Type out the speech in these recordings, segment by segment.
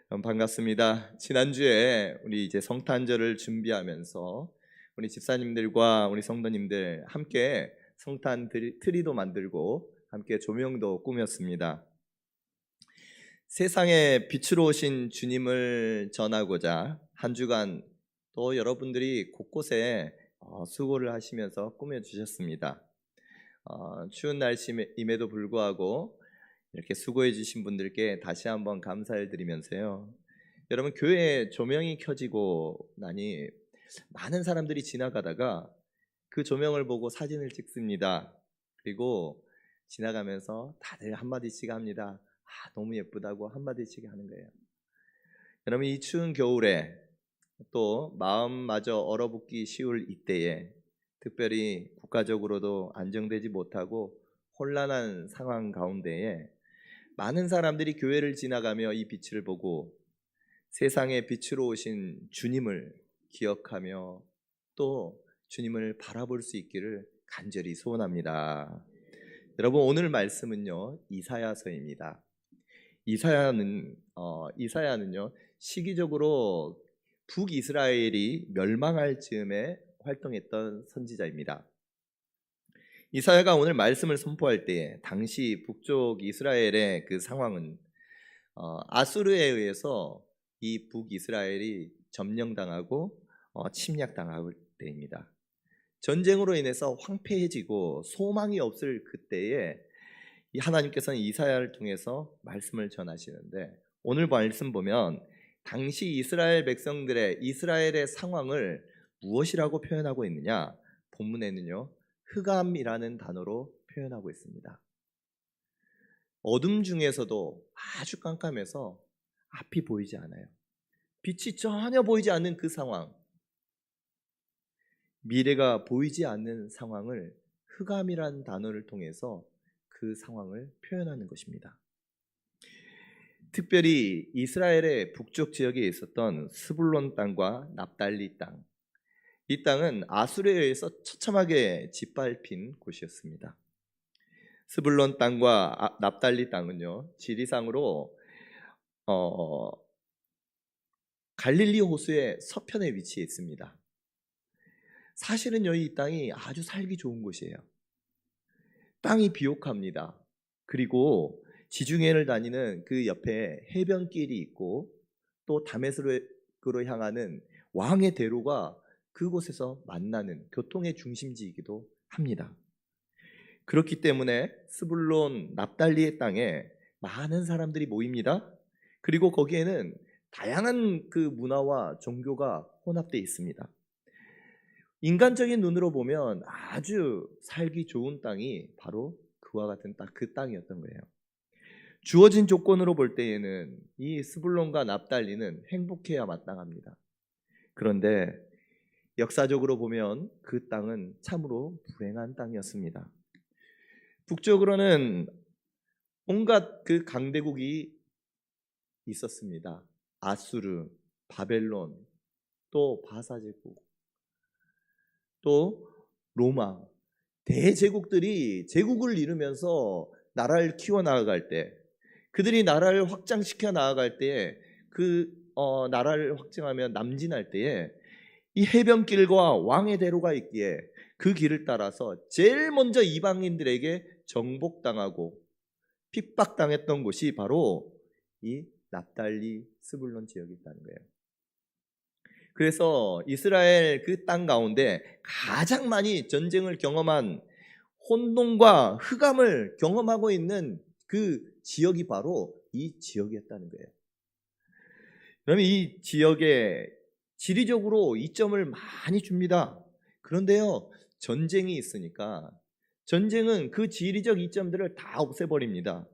반갑습니다. 지난주에 우리 이제 성탄절을 준비하면서 우리 집사님들과 우리 성도님들 함께 성탄 트리도 만들고 함께 조명도 꾸몄습니다. 세상에 빛으로 오신 주님을 전하고자 한 주간 또 여러분들이 곳곳에 수고를 하시면서 꾸며주셨습니다. 추운 날씨임에도 불구하고 이렇게 수고해 주신 분들께 다시 한번 감사를 드리면서요. 여러분, 교회에 조명이 켜지고 나니 많은 사람들이 지나가다가 그 조명을 보고 사진을 찍습니다. 그리고 지나가면서 다들 한마디씩 합니다. 너무 예쁘다고 한마디씩 하는 거예요. 여러분, 이 추운 겨울에 또 마음마저 얼어붙기 쉬울 이때에 특별히 국가적으로도 안정되지 못하고 혼란한 상황 가운데에 많은 사람들이 교회를 지나가며 이 빛을 보고 세상에 빛으로 오신 주님을 기억하며 또 주님을 바라볼 수 있기를 간절히 소원합니다. 여러분, 오늘 말씀은요, 이사야서입니다. 이사야는요, 시기적으로 북이스라엘이 멸망할 즈음에 활동했던 선지자입니다. 이사야가 오늘 말씀을 선포할 때에 당시 북쪽 이스라엘의 그 상황은 아수르에 의해서 이 북이스라엘이 점령당하고 침략당할 때입니다. 전쟁으로 인해서 황폐해지고 소망이 없을 그때에 이 하나님께서는 이사야를 통해서 말씀을 전하시는데, 오늘 말씀 보면 당시 이스라엘의 상황을 무엇이라고 표현하고 있느냐? 본문에는요, 흑암이라는 단어로 표현하고 있습니다. 어둠 중에서도 아주 깜깜해서 앞이 보이지 않아요. 빛이 전혀 보이지 않는 그 상황, 미래가 보이지 않는 상황을 흑암이라는 단어를 통해서 그 상황을 표현하는 것입니다. 특별히 이스라엘의 북쪽 지역에 있었던 스불론 땅과 납달리 땅, 이 땅은 아수르에 의해서 처참하게 짓밟힌 곳이었습니다. 스불론 땅과 납달리 땅은요, 지리상으로 갈릴리 호수의 서편에 위치해 있습니다. 사실은요, 이 땅이 아주 살기 좋은 곳이에요. 땅이 비옥합니다. 그리고 지중해를 다니는 그 옆에 해변길이 있고 또 다메섹으로 향하는 왕의 대로가 그곳에서 만나는 교통의 중심지이기도 합니다. 그렇기 때문에 스불론 납달리의 땅에 많은 사람들이 모입니다. 그리고 거기에는 다양한 그 문화와 종교가 혼합되어 있습니다. 인간적인 눈으로 보면 아주 살기 좋은 땅이 바로 그와 같은 그 땅이었던 거예요. 주어진 조건으로 볼 때에는 이 스불론과 납달리는 행복해야 마땅합니다. 그런데 역사적으로 보면 그 땅은 참으로 불행한 땅이었습니다. 북쪽으로는 온갖 그 강대국이 있었습니다. 아수르, 바벨론, 또 바사제국, 또 로마, 대제국들이 제국을 이루면서 나라를 키워나갈 때, 그들이 나라를 확장시켜 나아갈 때에 나라를 확장하며 남진할 때에 이 해변길과 왕의 대로가 있기에 그 길을 따라서 제일 먼저 이방인들에게 정복당하고 핍박당했던 곳이 바로 이 납달리 스불론 지역이 있다는 거예요. 그래서 이스라엘 그 땅 가운데 가장 많이 전쟁을 경험한 혼돈과 흑암을 경험하고 있는 그 지역이 바로 이 지역이었다는 거예요. 그러면 이 지역에 지리적으로 이점을 많이 줍니다. 그런데요, 전쟁이 있으니까 전쟁은 그 지리적 이점들을 다 없애버립니다.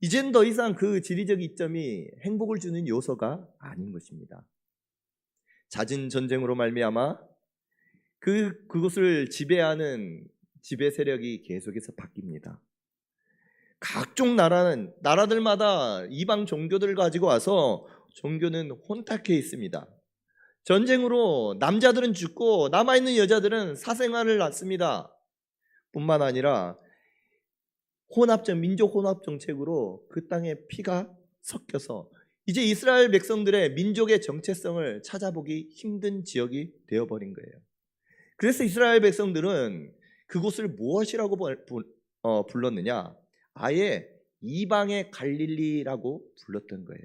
이젠 더 이상 그 지리적 이점이 행복을 주는 요소가 아닌 것입니다. 잦은 전쟁으로 말미암아 그곳을 지배하는 지배 세력이 계속해서 바뀝니다. 각종 나라들마다 이방 종교들을 가지고 와서 종교는 혼탁해 있습니다. 전쟁으로 남자들은 죽고 남아있는 여자들은 사생활을 낳습니다. 뿐만 아니라 민족 혼합 정책으로 그 땅에 피가 섞여서 이제 이스라엘 백성들의 민족의 정체성을 찾아보기 힘든 지역이 되어버린 거예요. 그래서 이스라엘 백성들은 그곳을 무엇이라고 불렀느냐? 아예 이방의 갈릴리라고 불렀던 거예요.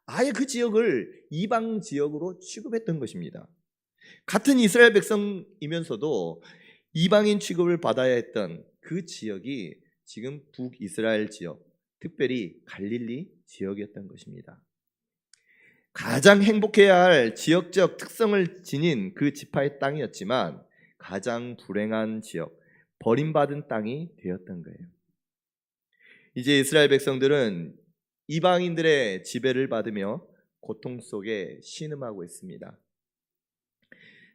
아예 그 지역을 이방 지역으로 취급했던 것입니다. 같은 이스라엘 백성이면서도 이방인 취급을 받아야 했던 그 지역이 지금 북이스라엘 지역, 특별히 갈릴리 지역이었던 것입니다. 가장 행복해야 할 지역적 특성을 지닌 그 지파의 땅이었지만 가장 불행한 지역, 버림받은 땅이 되었던 거예요. 이제 이스라엘 백성들은 이방인들의 지배를 받으며 고통 속에 신음하고 있습니다.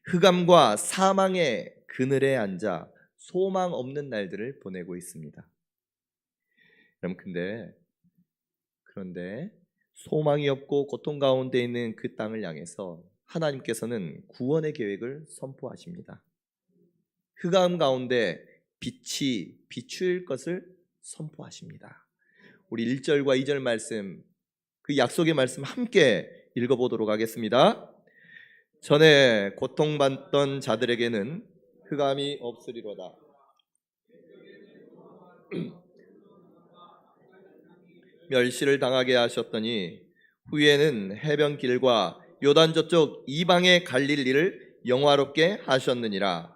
흑암과 사망의 그늘에 앉아 소망 없는 날들을 보내고 있습니다. 여러분, 그런데 소망이 없고 고통 가운데 있는 그 땅을 향해서 하나님께서는 구원의 계획을 선포하십니다. 흑암 가운데 빛이 비추일 것을 선포하십니다. 우리 1절과 2절 말씀, 그 약속의 말씀 함께 읽어보도록 하겠습니다. 전에 고통받던 자들에게는 흑암이 없으리로다. 멸시를 당하게 하셨더니 후에는 해변길과 요단 저쪽 이방의 갈릴리를 영화롭게 하셨느니라.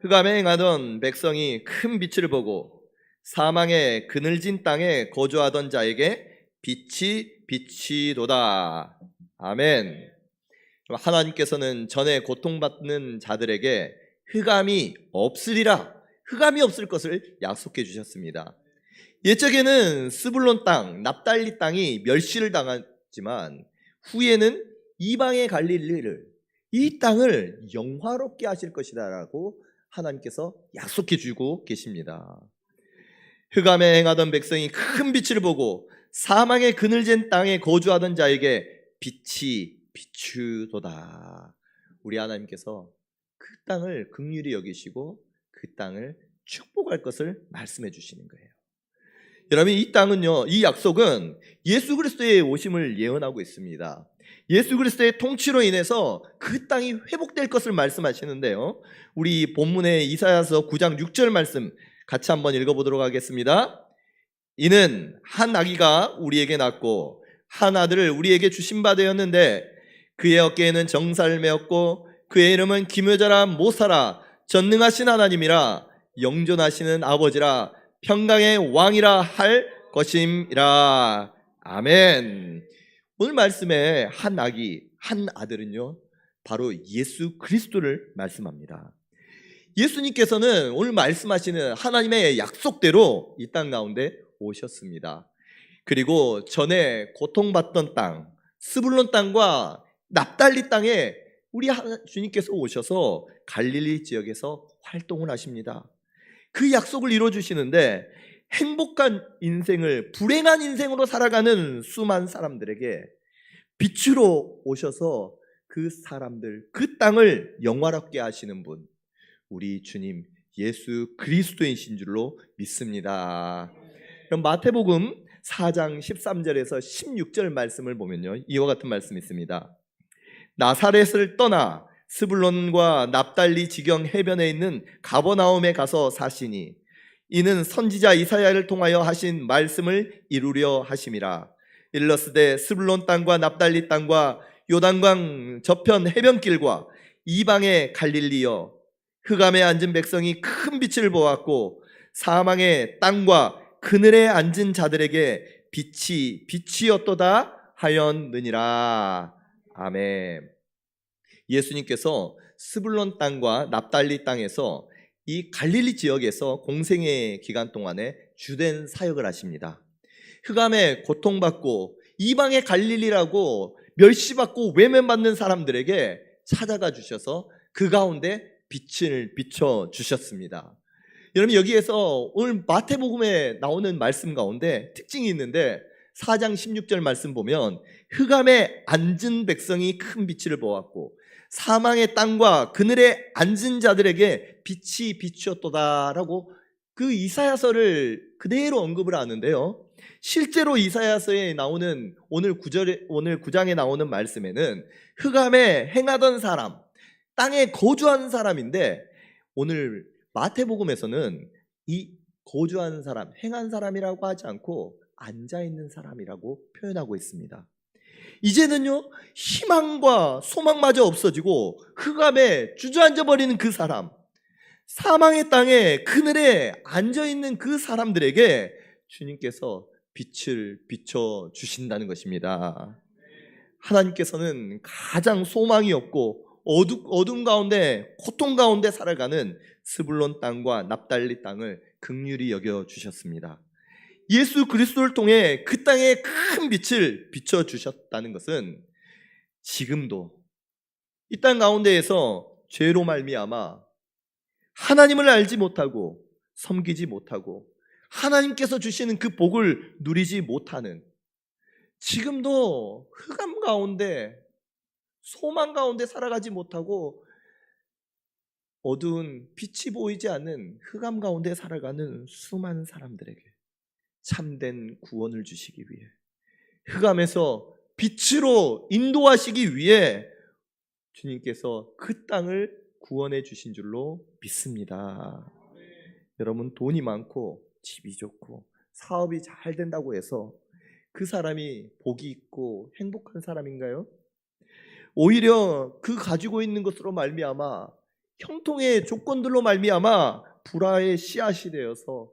흑암에 행하던 백성이 큰 빛을 보고 사망의 그늘진 땅에 거주하던 자에게 빛이 비치도다. 아멘. 하나님께서는 전에 고통받는 자들에게 흑암이 없으리라, 흑암이 없을 것을 약속해 주셨습니다. 옛적에는 스불론 땅, 납달리 땅이 멸시를 당했지만 후에는 이방의 갈릴리를, 이 땅을 영화롭게 하실 것이다 라고 하나님께서 약속해 주고 계십니다. 흑암에 행하던 백성이 큰 빛을 보고 사망의 그늘진 땅에 거주하던 자에게 빛이 비추도다. 우리 하나님께서 그 땅을 긍휼히 여기시고 그 땅을 축복할 것을 말씀해 주시는 거예요. 여러분, 이 땅은요, 이 약속은 예수 그리스도의 오심을 예언하고 있습니다. 예수 그리스도의 통치로 인해서 그 땅이 회복될 것을 말씀하시는데요, 우리 본문의 이사야서 9장 6절 말씀 같이 한번 읽어보도록 하겠습니다. 이는 한 아기가 우리에게 낳고 한 아들을 우리에게 주신 바 되었는데 그의 어깨에는 정사를 메었고 그의 이름은 기묘자라 모사라 전능하신 하나님이라 영존하시는 아버지라 평강의 왕이라 할 것임이라. 아멘. 오늘 말씀에 한 아기, 한 아들은요, 바로 예수 그리스도를 말씀합니다. 예수님께서는 오늘 말씀하시는 하나님의 약속대로 이 땅 가운데 오셨습니다. 그리고 전에 고통받던 땅, 스불론 땅과 납달리 땅에 우리 주님께서 오셔서 갈릴리 지역에서 활동을 하십니다. 그 약속을 이루어주시는데 행복한 인생을 불행한 인생으로 살아가는 수많은 사람들에게 빛으로 오셔서 그 사람들, 그 땅을 영화롭게 하시는 분, 우리 주님 예수 그리스도이신 줄로 믿습니다. 그럼 마태복음 4장 13절에서 16절 말씀을 보면요, 이와 같은 말씀이 있습니다. 나사렛을 떠나 스불론과 납달리 지경 해변에 있는 가버나움에 가서 사시니 이는 선지자 이사야를 통하여 하신 말씀을 이루려 하심이라. 일러스되 스불론 땅과 납달리 땅과 요단강 저편 해변길과 이방의 갈릴리여, 흑암에 앉은 백성이 큰 빛을 보았고 사망의 땅과 그늘에 앉은 자들에게 빛이 빛이었도다 하였느니라. 아멘. 예수님께서 스불론 땅과 납달리 땅에서 이 갈릴리 지역에서 공생의 기간 동안에 주된 사역을 하십니다. 흑암에 고통받고 이방의 갈릴리라고 멸시받고 외면받는 사람들에게 찾아가 주셔서 그 가운데 빛을 비춰 주셨습니다. 여러분, 여기에서 오늘 마태복음에 나오는 말씀 가운데 특징이 있는데 4장 16절 말씀 보면 흑암에 앉은 백성이 큰 빛을 보았고 사망의 땅과 그늘에 앉은 자들에게 빛이 비추었도다라고 그 이사야서를 그대로 언급을 하는데요, 실제로 이사야서에 나오는 오늘 9장에 나오는 말씀에는 흑암에 행하던 사람, 땅에 거주한 사람인데 오늘 마태복음에서는 이 거주한 사람, 행한 사람이라고 하지 않고 앉아있는 사람이라고 표현하고 있습니다. 이제는요, 희망과 소망마저 없어지고 흑암에 주저앉아버리는 그 사람, 사망의 땅에 그늘에 앉아있는 그 사람들에게 주님께서 빛을 비춰주신다는 것입니다. 하나님께서는 가장 소망이 없고 어둠 가운데 고통 가운데 살아가는 스불론 땅과 납달리 땅을 긍휼히 여겨주셨습니다. 예수 그리스도를 통해 그 땅에 큰 빛을 비춰주셨다는 것은 지금도 이 땅 가운데에서 죄로 말미암아 하나님을 알지 못하고 섬기지 못하고 하나님께서 주시는 그 복을 누리지 못하는, 지금도 흑암 가운데 소망 가운데 살아가지 못하고 어두운 빛이 보이지 않는 흑암 가운데 살아가는 수많은 사람들에게 참된 구원을 주시기 위해, 흑암에서 빛으로 인도하시기 위해 주님께서 그 땅을 구원해 주신 줄로 믿습니다. 여러분, 돈이 많고 집이 좋고 사업이 잘 된다고 해서 그 사람이 복이 있고 행복한 사람인가요? 오히려 그 가지고 있는 것으로 말미암아 형통의 조건들로 말미암아 불화의 씨앗이 되어서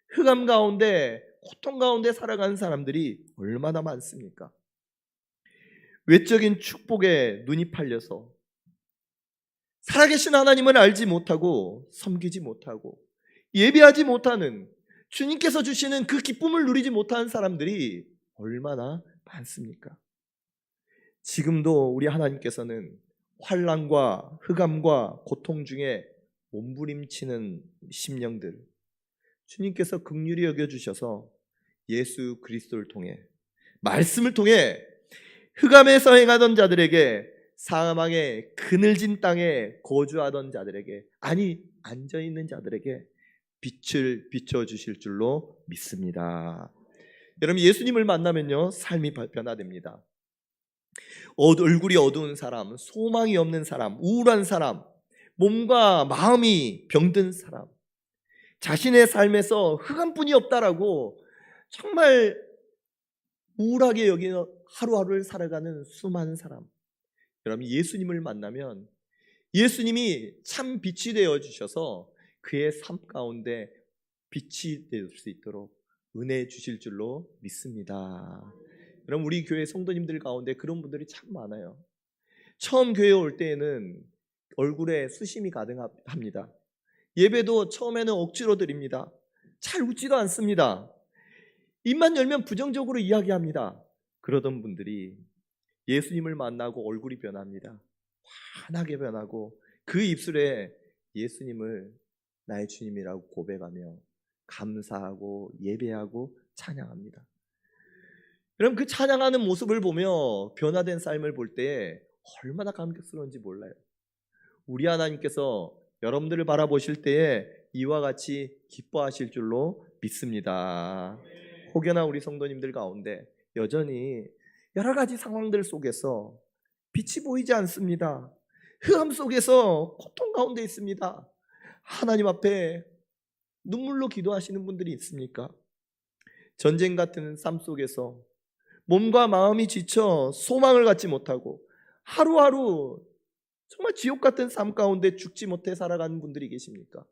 흑암 가운데 고통 가운데 살아가는 사람들이 얼마나 많습니까? 외적인 축복에 눈이 팔려서 살아계신 하나님을 알지 못하고 섬기지 못하고 예배하지 못하는, 주님께서 주시는 그 기쁨을 누리지 못하는 사람들이 얼마나 많습니까? 지금도 우리 하나님께서는 환난과 흑암과 고통 중에 몸부림치는 심령들, 주님께서 긍휼히 여겨주셔서 예수 그리스도를 통해, 말씀을 통해 흑암에서 행하던 자들에게, 사망의 그늘진 땅에 거주하던 자들에게, 아니 앉아있는 자들에게 빛을 비춰주실 줄로 믿습니다. 여러분, 예수님을 만나면요 삶이 변화됩니다. 얼굴이 어두운 사람, 소망이 없는 사람, 우울한 사람, 몸과 마음이 병든 사람, 자신의 삶에서 흑암뿐이 없다라고 정말 우울하게 여기는 하루하루를 살아가는 수많은 사람, 여러분 예수님을 만나면 예수님이 참 빛이 되어주셔서 그의 삶 가운데 빛이 될 수 있도록 은혜 주실 줄로 믿습니다. 여러분, 우리 교회 성도님들 가운데 그런 분들이 참 많아요. 처음 교회에 올 때에는 얼굴에 수심이 가득합니다. 예배도 처음에는 억지로 드립니다. 잘 웃지도 않습니다. 입만 열면 부정적으로 이야기합니다. 그러던 분들이 예수님을 만나고 얼굴이 변합니다. 환하게 변하고 그 입술에 예수님을 나의 주님이라고 고백하며 감사하고 예배하고 찬양합니다. 여러분, 그 찬양하는 모습을 보며 변화된 삶을 볼 때 얼마나 감격스러운지 몰라요. 우리 하나님께서 여러분들을 바라보실 때에 이와 같이 기뻐하실 줄로 믿습니다. 혹여나 우리 성도님들 가운데 여전히 여러 가지 상황들 속에서 빛이 보이지 않습니다. 흑암 속에서 고통 가운데 있습니다. 하나님 앞에 눈물로 기도하시는 분들이 있습니까? 전쟁 같은 삶 속에서 몸과 마음이 지쳐 소망을 갖지 못하고 하루하루 정말 지옥 같은 삶 가운데 죽지 못해 살아가는 분들이 계십니까?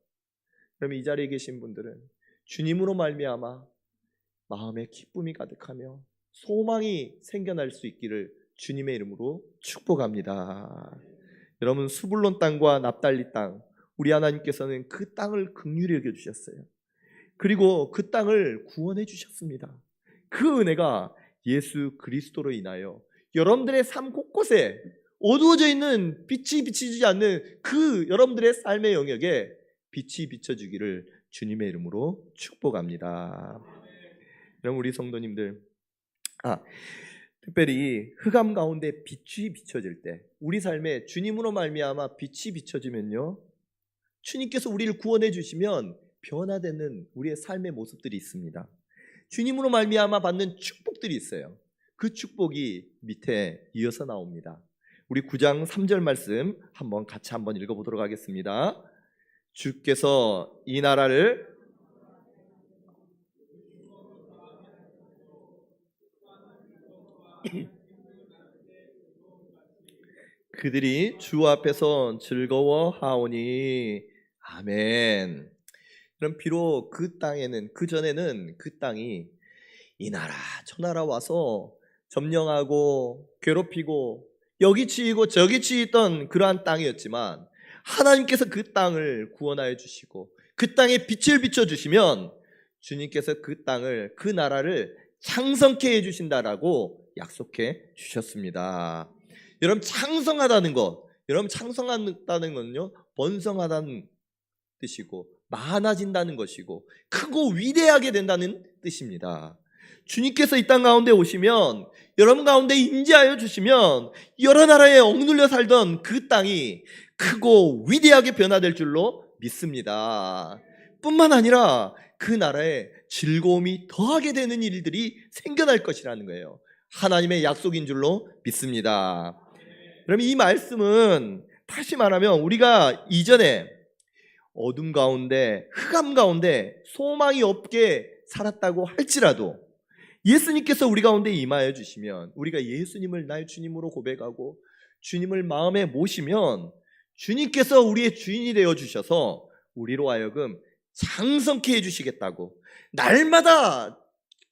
그럼 이 자리에 계신 분들은 주님으로 말미암아 마음에 기쁨이 가득하며 소망이 생겨날 수 있기를 주님의 이름으로 축복합니다. 여러분, 스불론 땅과 납달리 땅, 우리 하나님께서는 그 땅을 긍휼히 여겨주셨어요. 그리고 그 땅을 구원해 주셨습니다. 그 은혜가 예수 그리스도로 인하여 여러분들의 삶 곳곳에 어두워져 있는 빛이 비치지 않는 그 여러분들의 삶의 영역에 빛이 비춰주기를 주님의 이름으로 축복합니다. 여러분, 우리 성도님들, 특별히 흑암 가운데 빛이 비춰질 때, 우리 삶에 주님으로 말미암아 빛이 비춰지면요, 주님께서 우리를 구원해 주시면 변화되는 우리의 삶의 모습들이 있습니다. 주님으로 말미암아 받는 축복들이 있어요. 그 축복이 밑에 이어서 나옵니다. 우리 9장 3절 말씀 같이 한번 읽어보도록 하겠습니다. 주께서 이 나라를 그들이 주 앞에서 즐거워하오니. 아멘. 그럼 비록 그 땅에는, 그 전에는 그 땅이 이 나라 저 나라 와서 점령하고 괴롭히고 여기 치이고 저기 치이던 그러한 땅이었지만, 하나님께서 그 땅을 구원하여 주시고 그 땅에 빛을 비춰주시면 주님께서 그 땅을, 그 나라를 창성케 해주신다라고 약속해 주셨습니다. 여러분, 창성하다는 것, 여러분 창성하다는 것은요, 번성하다는 뜻이고 많아진다는 것이고 크고 위대하게 된다는 뜻입니다. 주님께서 이 땅 가운데 오시면, 여러분 가운데 임재하여 주시면 여러 나라에 억눌려 살던 그 땅이 크고 위대하게 변화될 줄로 믿습니다. 뿐만 아니라 그 나라에 즐거움이 더하게 되는 일들이 생겨날 것이라는 거예요. 하나님의 약속인 줄로 믿습니다. 그러면 이 말씀은 다시 말하면, 우리가 이전에 어둠 가운데, 흑암 가운데 소망이 없게 살았다고 할지라도 예수님께서 우리 가운데 임하여 주시면, 우리가 예수님을 나의 주님으로 고백하고 주님을 마음에 모시면 주님께서 우리의 주인이 되어 주셔서 우리로 하여금 장성케 해주시겠다고, 날마다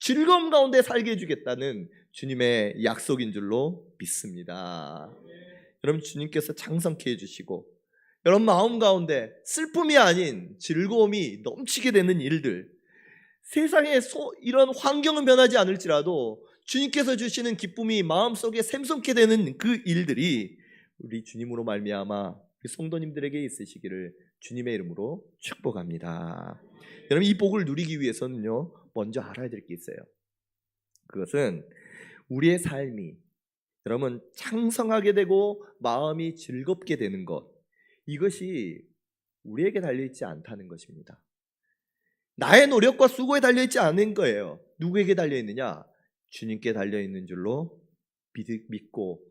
즐거움 가운데 살게 해주겠다는 주님의 약속인 줄로 믿습니다. 여러분, 주님께서 장성케 해주시고 여러분 마음 가운데 슬픔이 아닌 즐거움이 넘치게 되는 일들, 세상에 이런 환경은 변하지 않을지라도 주님께서 주시는 기쁨이 마음속에 샘솟게 되는 그 일들이 우리 주님으로 말미암아 성도님들에게 있으시기를 주님의 이름으로 축복합니다. 여러분, 이 복을 누리기 위해서는요, 먼저 알아야 될 게 있어요. 그것은 우리의 삶이, 여러분, 창성하게 되고 마음이 즐겁게 되는 것, 이것이 우리에게 달려있지 않다는 것입니다. 나의 노력과 수고에 달려있지 않은 거예요. 누구에게 달려있느냐? 주님께 달려있는 줄로 믿고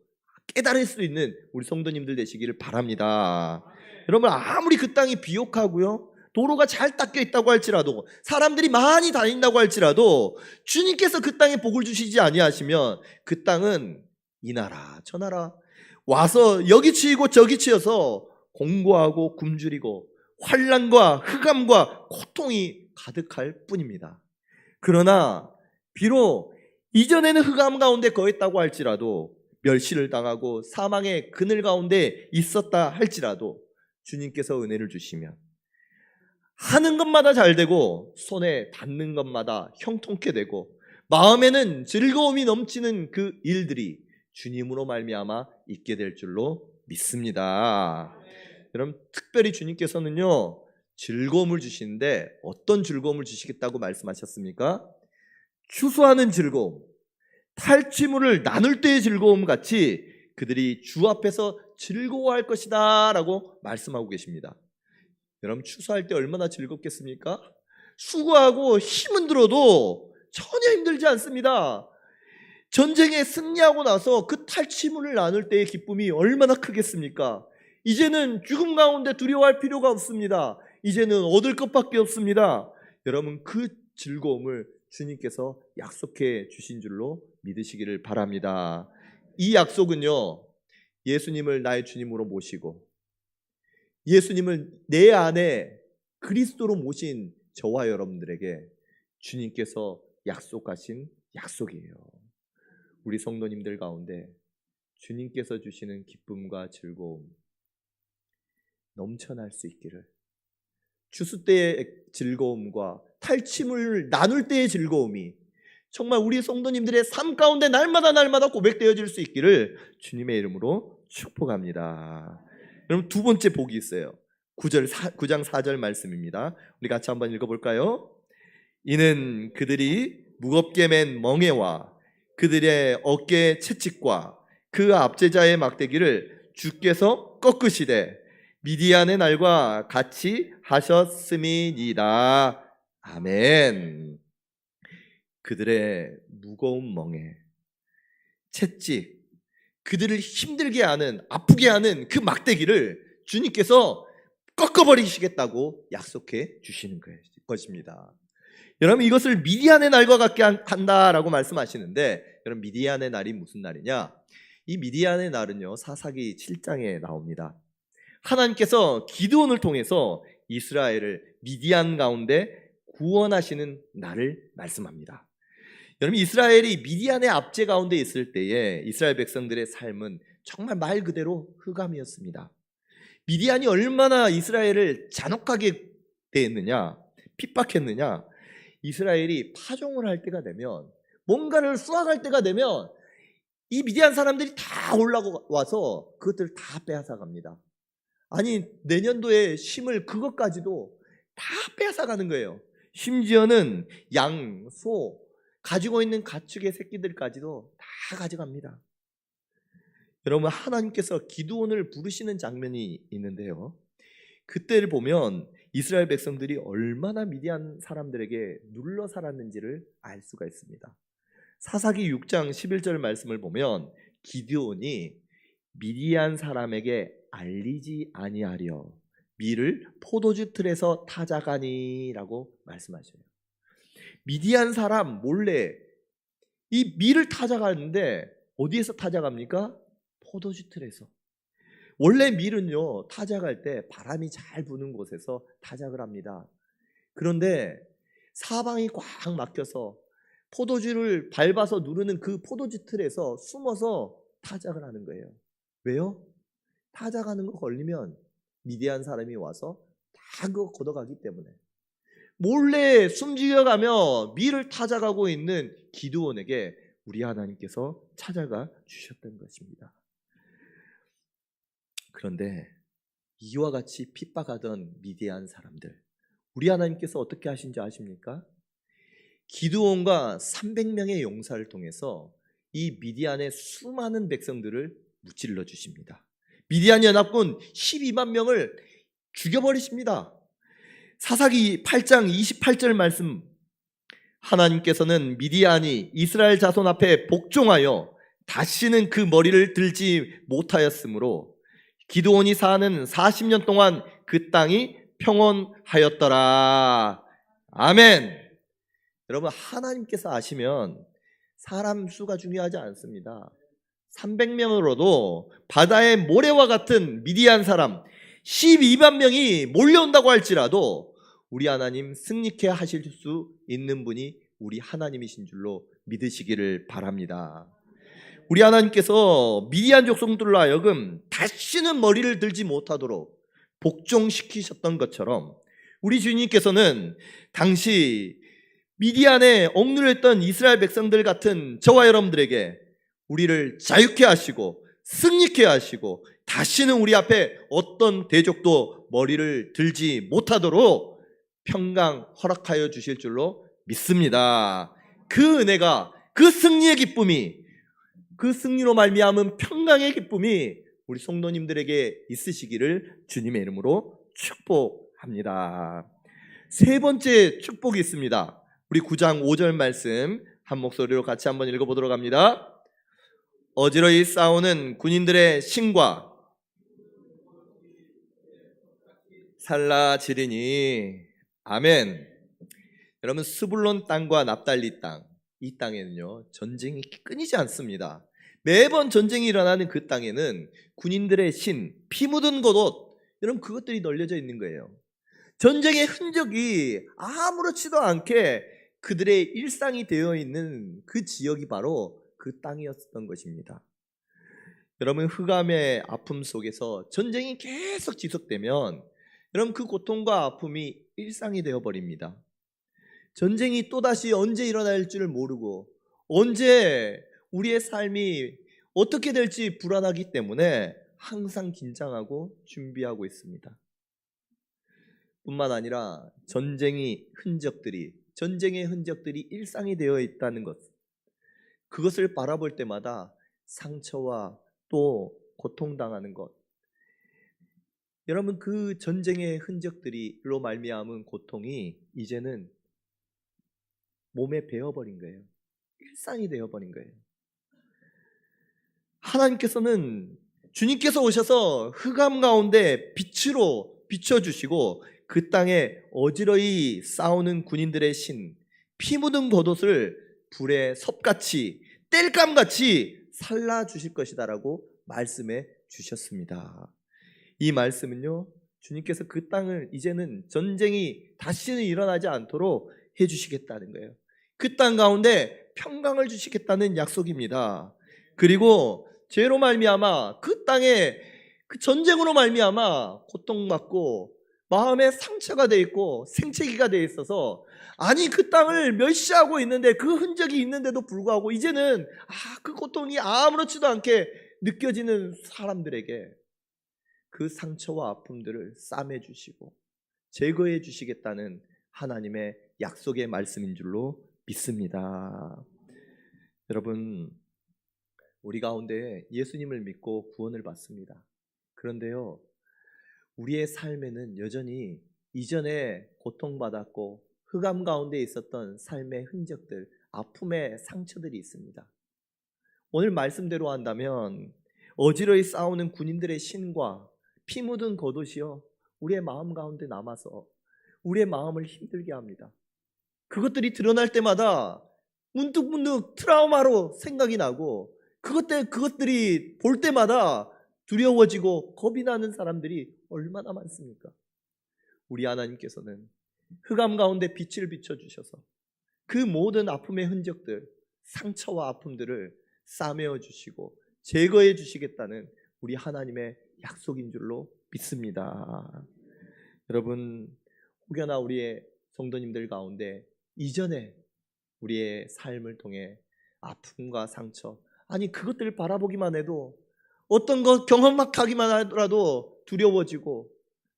깨달을 수 있는 우리 성도님들 되시기를 바랍니다. 여러분, 아무리 그 땅이 비옥하고요, 도로가 잘 닦여 있다고 할지라도, 사람들이 많이 다닌다고 할지라도 주님께서 그 땅에 복을 주시지 아니하시면 그 땅은 이 나라 저 나라 와서 여기 치이고 저기 치여서 공고하고 굶주리고 환난과 흑암과 고통이 가득할 뿐입니다. 그러나 비록 이전에는 흑암 가운데 거했다고 할지라도, 멸시를 당하고 사망의 그늘 가운데 있었다 할지라도 주님께서 은혜를 주시면 하는 것마다 잘 되고 손에 닿는 것마다 형통케 되고 마음에는 즐거움이 넘치는 그 일들이 주님으로 말미암아 있게 될 줄로 믿습니다. 여러분, 특별히 주님께서는요, 즐거움을 주시는데 어떤 즐거움을 주시겠다고 말씀하셨습니까? 추수하는 즐거움, 탈취물을 나눌 때의 즐거움 같이 그들이 주 앞에서 즐거워할 것이다 라고 말씀하고 계십니다. 여러분, 추수할 때 얼마나 즐겁겠습니까? 수고하고 힘은 들어도 전혀 힘들지 않습니다. 전쟁에 승리하고 나서 그 탈취물을 나눌 때의 기쁨이 얼마나 크겠습니까? 이제는 죽음 가운데 두려워할 필요가 없습니다. 이제는 얻을 것밖에 없습니다. 여러분, 그 즐거움을 주님께서 약속해 주신 줄로 믿으시기를 바랍니다. 이 약속은요, 예수님을 나의 주님으로 모시고 예수님을 내 안에 그리스도로 모신 저와 여러분들에게 주님께서 약속하신 약속이에요. 우리 성도님들 가운데 주님께서 주시는 기쁨과 즐거움 넘쳐날 수 있기를, 추수 때의 즐거움과 탈취물 나눌 때의 즐거움이 정말 우리 성도님들의 삶 가운데 날마다 고백되어질 수 있기를 주님의 이름으로 축복합니다. 여러분, 두 번째 복이 있어요. 9장 4절 말씀입니다. 우리 같이 한번 읽어볼까요? 이는 그들이 무겁게 맨 멍에와 그들의 어깨 채찍과 그 압제자의 막대기를 주께서 꺾으시되 미디안의 날과 같이 하셨음이니이다. 아멘. 그들의 무거운 멍에 채찍, 그들을 힘들게 하는, 아프게 하는 그 막대기를 주님께서 꺾어버리시겠다고 약속해 주시는 것입니다. 여러분, 이것을 미디안의 날과 같게 한다라고 말씀하시는데, 여러분, 미디안의 날이 무슨 날이냐? 이 미디안의 날은요, 사사기 7장에 나옵니다. 하나님께서 기드온을 통해서 이스라엘을 미디안 가운데 구원하시는 날을 말씀합니다. 여러분, 이스라엘이 미디안의 압제 가운데 있을 때에 이스라엘 백성들의 삶은 정말 말 그대로 흑암이었습니다. 미디안이 얼마나 이스라엘을 잔혹하게 대했느냐, 핍박했느냐. 이스라엘이 파종을 할 때가 되면, 뭔가를 수확할 때가 되면 이 미디안 사람들이 다 올라와서 그것들을 다 빼앗아갑니다. 아니, 내년도에 심을 그것까지도 다 빼앗아가는 거예요. 심지어는 양, 소, 가지고 있는 가축의 새끼들까지도 다 가져갑니다. 여러분, 하나님께서 기드온을 부르시는 장면이 있는데요, 그때를 보면 이스라엘 백성들이 얼마나 미디안 사람들에게 눌러 살았는지를 알 수가 있습니다. 사사기 6장 11절 말씀을 보면 기드온이 미디안 사람에게 알리지 아니하려 밀을 포도주 틀에서 타작하니라고 말씀하셔요. 미디안 사람 몰래 이 밀을 타작하는데 어디에서 타작합니까? 포도주 틀에서. 원래 밀은요, 타작할 때 바람이 잘 부는 곳에서 타작을 합니다. 그런데 사방이 꽉 막혀서 포도주를 밟아서 누르는 그 포도주 틀에서 숨어서 타작을 하는 거예요. 왜요? 타작하는 거 걸리면 미디안 사람이 와서 다 그거 걷어가기 때문에. 몰래 숨죽여가며 밀을 타작하고 있는 기드온에게 우리 하나님께서 찾아가 주셨던 것입니다. 그런데 이와 같이 핍박하던 미디안 사람들, 우리 하나님께서 어떻게 하신지 아십니까? 기드온과 300명의 용사를 통해서 이 미디안의 수많은 백성들을 무찔러 주십니다. 미디안 연합군 12만 명을 죽여버리십니다. 사사기 8장 28절 말씀, 하나님께서는 미디안이 이스라엘 자손 앞에 복종하여 다시는 그 머리를 들지 못하였으므로 기드온이 사는 40년 동안 그 땅이 평온하였더라. 아멘. 여러분, 하나님께서 아시면 사람 수가 중요하지 않습니다. 300명으로도 바다의 모래와 같은 미디안 사람 12만 명이 몰려온다고 할지라도 우리 하나님 승리케 하실 수 있는 분이 우리 하나님이신 줄로 믿으시기를 바랍니다. 우리 하나님께서 미디안 족속들로 하여금 다시는 머리를 들지 못하도록 복종시키셨던 것처럼 우리 주님께서는 당시 미디안에 억눌렸던 이스라엘 백성들 같은 저와 여러분들에게 우리를 자유케 하시고 승리케 하시고 다시는 우리 앞에 어떤 대적도 머리를 들지 못하도록 평강 허락하여 주실 줄로 믿습니다. 그 은혜가, 그 승리의 기쁨이, 그 승리로 말미암은 평강의 기쁨이 우리 성도님들에게 있으시기를 주님의 이름으로 축복합니다. 세 번째 축복이 있습니다. 우리 9장 5절 말씀 한 목소리로 같이 한번 읽어보도록 합니다. 어지러이 싸우는 군인들의 신과 살라지리니. 아멘. 여러분, 스불론 땅과 납달리 땅, 이 땅에는요 전쟁이 끊이지 않습니다. 매번 전쟁이 일어나는 그 땅에는 군인들의 신, 피 묻은 겉옷, 여러분 그것들이 널려져 있는 거예요. 전쟁의 흔적이 아무렇지도 않게 그들의 일상이 되어 있는 그 지역이 바로 그 땅이었던 것입니다. 여러분, 흑암의 아픔 속에서 전쟁이 계속 지속되면 여러분 그 고통과 아픔이 일상이 되어버립니다. 전쟁이 또다시 언제 일어날지를 모르고 언제 우리의 삶이 어떻게 될지 불안하기 때문에 항상 긴장하고 준비하고 있습니다. 뿐만 아니라 전쟁의 흔적들이 일상이 되어 있다는 것, 그것을 바라볼 때마다 상처와 또 고통당하는 것, 여러분 그 전쟁의 흔적들이로 말미암은 고통이 이제는 몸에 배어버린 거예요. 일상이 되어버린 거예요. 하나님께서는 주님께서 오셔서 흑암 가운데 빛으로 비춰주시고 그 땅에 어지러이 싸우는 군인들의 신, 피 묻은 겉옷을 불에 섭같이 땔감같이 살라주실 것이다라고 말씀해 주셨습니다. 이 말씀은요, 주님께서 그 땅을 이제는 전쟁이 다시는 일어나지 않도록 해주시겠다는 거예요. 그 땅 가운데 평강을 주시겠다는 약속입니다. 그리고 죄로 말미암아 그 땅에 그 전쟁으로 말미암아 고통받고 마음에 상처가 돼 있고 생채기가 돼 있어서, 아니 그 땅을 멸시하고 있는데 그 흔적이 있는데도 불구하고 이제는 그 고통이 아무렇지도 않게 느껴지는 사람들에게 그 상처와 아픔들을 싸매 주시고 제거해 주시겠다는 하나님의 약속의 말씀인 줄로 믿습니다. 여러분, 우리 가운데 예수님을 믿고 구원을 받습니다. 그런데요, 우리의 삶에는 여전히 이전에 고통받았고 흑암 가운데 있었던 삶의 흔적들, 아픔의 상처들이 있습니다. 오늘 말씀대로 한다면 어지러이 싸우는 군인들의 신과 피 묻은 겉옷이요, 우리의 마음 가운데 남아서 우리의 마음을 힘들게 합니다. 그것들이 드러날 때마다 문득문득 트라우마로 생각이 나고 그것들이 볼 때마다 두려워지고 겁이 나는 사람들이 얼마나 많습니까? 우리 하나님께서는 흑암 가운데 빛을 비춰주셔서 그 모든 아픔의 흔적들, 상처와 아픔들을 싸매어 주시고 제거해 주시겠다는 우리 하나님의 약속인 줄로 믿습니다. 여러분, 혹여나 우리의 성도님들 가운데 이전에 우리의 삶을 통해 아픔과 상처, 아니 그것들을 바라보기만 해도 어떤 것 경험하기만 하더라도 두려워지고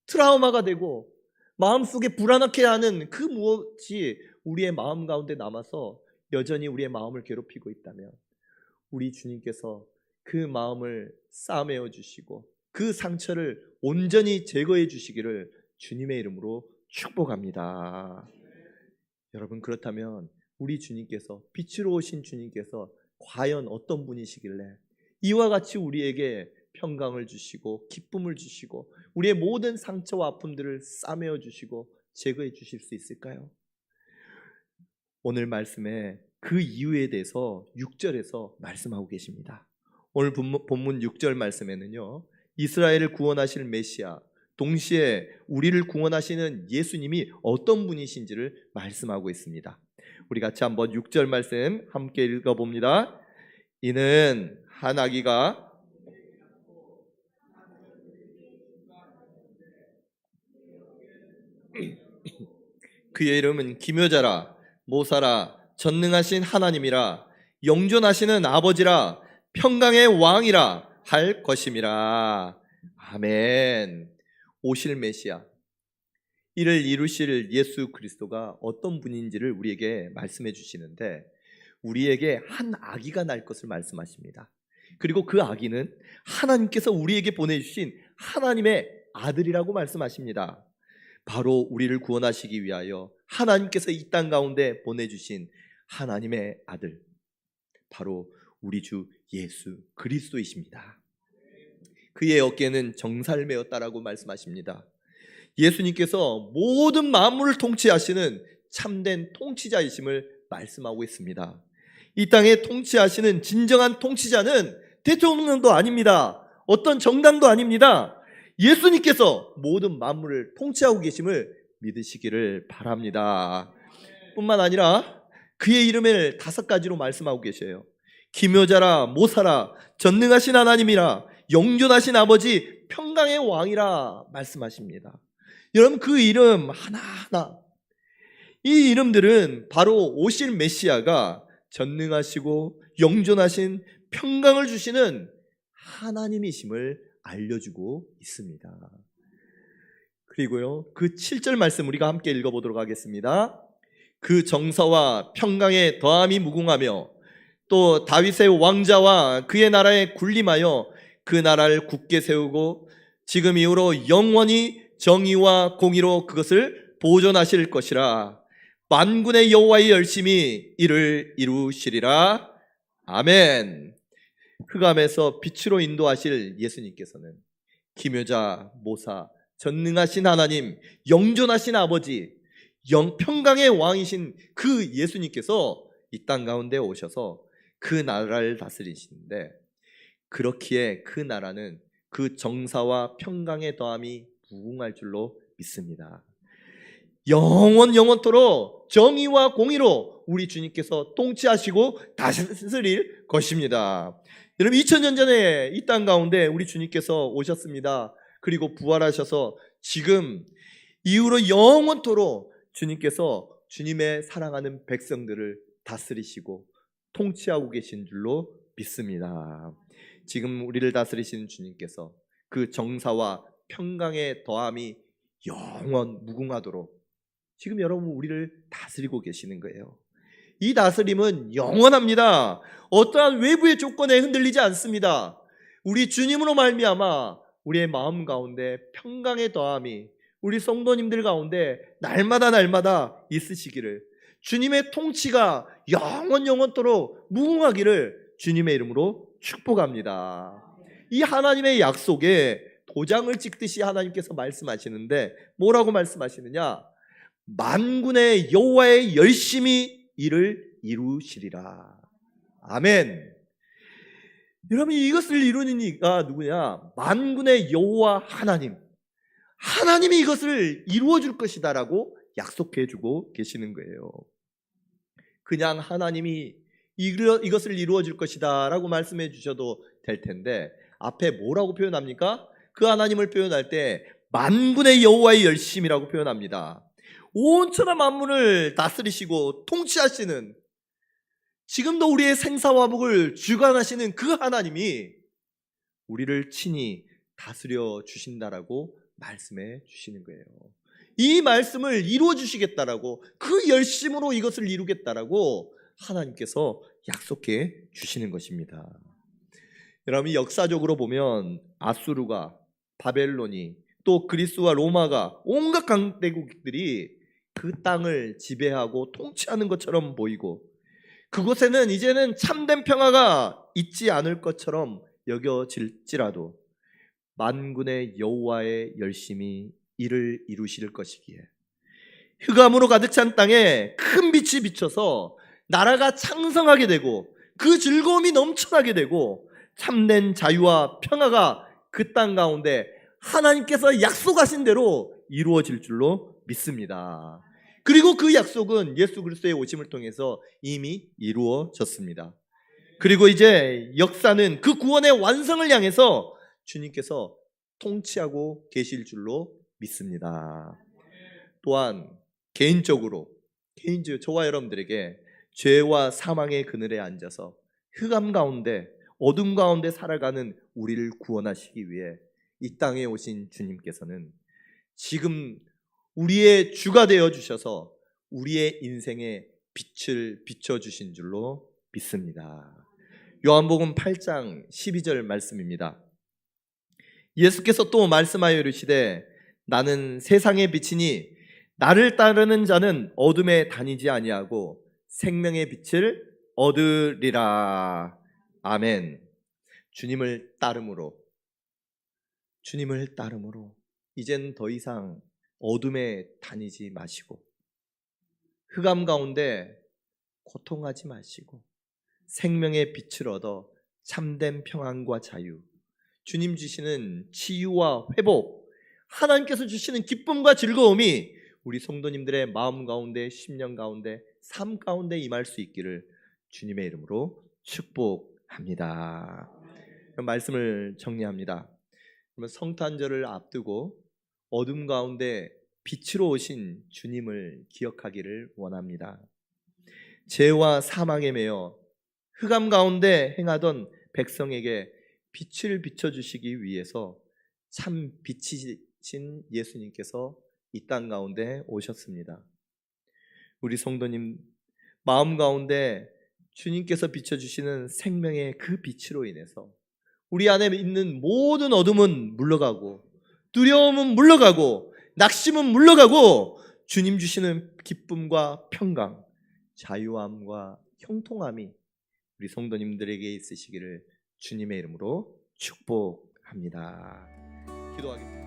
트라우마가 되고 마음속에 불안하게 하는 그 무엇이 우리의 마음 가운데 남아서 여전히 우리의 마음을 괴롭히고 있다면, 우리 주님께서 그 마음을 싸매어 주시고 그 상처를 온전히 제거해 주시기를 주님의 이름으로 축복합니다. 여러분, 그렇다면 우리 주님께서, 빛으로 오신 주님께서 과연 어떤 분이시길래 이와 같이 우리에게 평강을 주시고 기쁨을 주시고 우리의 모든 상처와 아픔들을 싸매어 주시고 제거해 주실 수 있을까요? 오늘 말씀에 그 이유에 대해서 6절에서 말씀하고 계십니다. 오늘 본문 6절 말씀에는요, 이스라엘을 구원하실 메시아, 동시에 우리를 구원하시는 예수님이 어떤 분이신지를 말씀하고 있습니다. 우리 같이 한번 6절 말씀 함께 읽어봅니다. 이는 한 아기가 그의 이름은 기묘자라, 모사라, 전능하신 하나님이라, 영존하시는 아버지라, 평강의 왕이라 할 것임이라. 아멘. 오실 메시아, 이를 이루실 예수 그리스도가 어떤 분인지를 우리에게 말씀해 주시는데, 우리에게 한 아기가 날 것을 말씀하십니다. 그리고 그 아기는 하나님께서 우리에게 보내주신 하나님의 아들이라고 말씀하십니다. 바로 우리를 구원하시기 위하여 하나님께서 이 땅 가운데 보내주신 하나님의 아들, 바로 우리 주 예수 그리스도이십니다. 그의 어깨는 정사를 메었다라고 말씀하십니다. 예수님께서 모든 만물을 통치하시는 참된 통치자이심을 말씀하고 있습니다. 이 땅에 통치하시는 진정한 통치자는 대통령도 아닙니다. 어떤 정당도 아닙니다. 예수님께서 모든 만물을 통치하고 계심을 믿으시기를 바랍니다. 뿐만 아니라 그의 이름을 5가지로 말씀하고 계셔요. 기묘자라, 모사라, 전능하신 하나님이라, 영존하신 아버지, 평강의 왕이라 말씀하십니다. 여러분, 그 이름 하나하나, 이 이름들은 바로 오실 메시아가 전능하시고 영존하신 평강을 주시는 하나님이심을 알려주고 있습니다. 그리고요, 그 7절 말씀 우리가 함께 읽어보도록 하겠습니다. 그 정사와 평강의 더함이 무궁하며 또 다윗의 왕자와 그의 나라에 군림하여 그 나라를 굳게 세우고 지금 이후로 영원히 정의와 공의로 그것을 보존하실 것이라. 만군의 여호와의 열심히 이를 이루시리라. 아멘. 흑암에서 빛으로 인도하실 예수님께서는 기묘자, 모사, 전능하신 하나님, 영존하신 아버지, 평강의 왕이신 그 예수님께서 이 땅 가운데 오셔서 그 나라를 다스리시는데, 그렇기에 그 나라는 그 정사와 평강의 더함이 무궁할 줄로 믿습니다. 영원토록 정의와 공의로 우리 주님께서 통치하시고 다스릴 것입니다. 여러분, 2000년 전에 이 땅 가운데 우리 주님께서 오셨습니다. 그리고 부활하셔서 지금 이후로 영원토록 주님께서 주님의 사랑하는 백성들을 다스리시고 통치하고 계신 줄로 믿습니다. 지금 우리를 다스리시는 주님께서 그 정사와 평강의 더함이 영원 무궁하도록 지금 여러분 우리를 다스리고 계시는 거예요. 이 다스림은 영원합니다. 어떠한 외부의 조건에 흔들리지 않습니다. 우리 주님으로 말미암아 우리의 마음 가운데 평강의 더함이 우리 성도님들 가운데 날마다 있으시기를, 주님의 통치가 영원토록 무궁하기를 주님의 이름으로 축복합니다. 이 하나님의 약속에 도장을 찍듯이 하나님께서 말씀하시는데 뭐라고 말씀하시느냐? 만군의 여호와의 열심히 이를 이루시리라. 아멘. 여러분, 이것을 이루는 이가 누구냐? 만군의 여호와 하나님. 하나님이 이것을 이루어 줄 것이다라고 약속해 주고 계시는 거예요. 그냥 하나님이 이것을 이루어 줄 것이다라고 말씀해 주셔도 될 텐데, 앞에 뭐라고 표현합니까? 그 하나님을 표현할 때 만군의 여호와의 열심이라고 표현합니다. 온 천하 만물을 다스리시고 통치하시는, 지금도 우리의 생사화복을 주관하시는 그 하나님이 우리를 친히 다스려 주신다라고 말씀해 주시는 거예요. 이 말씀을 이루어 주시겠다라고, 그 열심으로 이것을 이루겠다라고 하나님께서 약속해 주시는 것입니다. 여러분, 역사적으로 보면 아수르가, 바벨론이, 또 그리스와 로마가, 온갖 강대국들이 그 땅을 지배하고 통치하는 것처럼 보이고, 그곳에는 이제는 참된 평화가 있지 않을 것처럼 여겨질지라도 만군의 여호와의 열심히 이를 이루실 것이기에 흑암으로 가득 찬 땅에 큰 빛이 비쳐서 나라가 창성하게 되고 그 즐거움이 넘쳐나게 되고 참된 자유와 평화가 그 땅 가운데 하나님께서 약속하신 대로 이루어질 줄로 믿습니다. 그리고 그 약속은 예수 그리스도의 오심을 통해서 이미 이루어졌습니다. 그리고 이제 역사는 그 구원의 완성을 향해서 주님께서 통치하고 계실 줄로 믿습니다. 또한 개인적으로 저와 여러분들에게 죄와 사망의 그늘에 앉아서 흑암 가운데, 어둠 가운데 살아가는 우리를 구원하시기 위해 이 땅에 오신 주님께서는 지금 우리의 주가 되어 주셔서 우리의 인생에 빛을 비춰주신 줄로 믿습니다. 요한복음 8장 12절 말씀입니다. 예수께서 또 말씀하여 이르시되 나는 세상의 빛이니 나를 따르는 자는 어둠에 다니지 아니하고 생명의 빛을 얻으리라. 아멘. 주님을 따름으로 이젠 더 이상 어둠에 다니지 마시고 흑암 가운데 고통하지 마시고 생명의 빛을 얻어 참된 평안과 자유, 주님 주시는 치유와 회복, 하나님께서 주시는 기쁨과 즐거움이 우리 성도님들의 마음 가운데, 심령 가운데, 삶 가운데 임할 수 있기를 주님의 이름으로 축복합니다. 말씀을 정리합니다. 그러면 성탄절을 앞두고 어둠 가운데 빛으로 오신 주님을 기억하기를 원합니다. 죄와 사망에 매여 흑암 가운데 행하던 백성에게 빛을 비춰주시기 위해서 참 빛이신 예수님께서 이 땅 가운데 오셨습니다. 우리 성도님 마음 가운데 주님께서 비춰주시는 생명의 그 빛으로 인해서 우리 안에 있는 모든 어둠은 물러가고 두려움은 물러가고 낙심은 물러가고 주님 주시는 기쁨과 평강, 자유함과 형통함이 우리 성도님들에게 있으시기를 주님의 이름으로 축복합니다. 기도하겠습니다.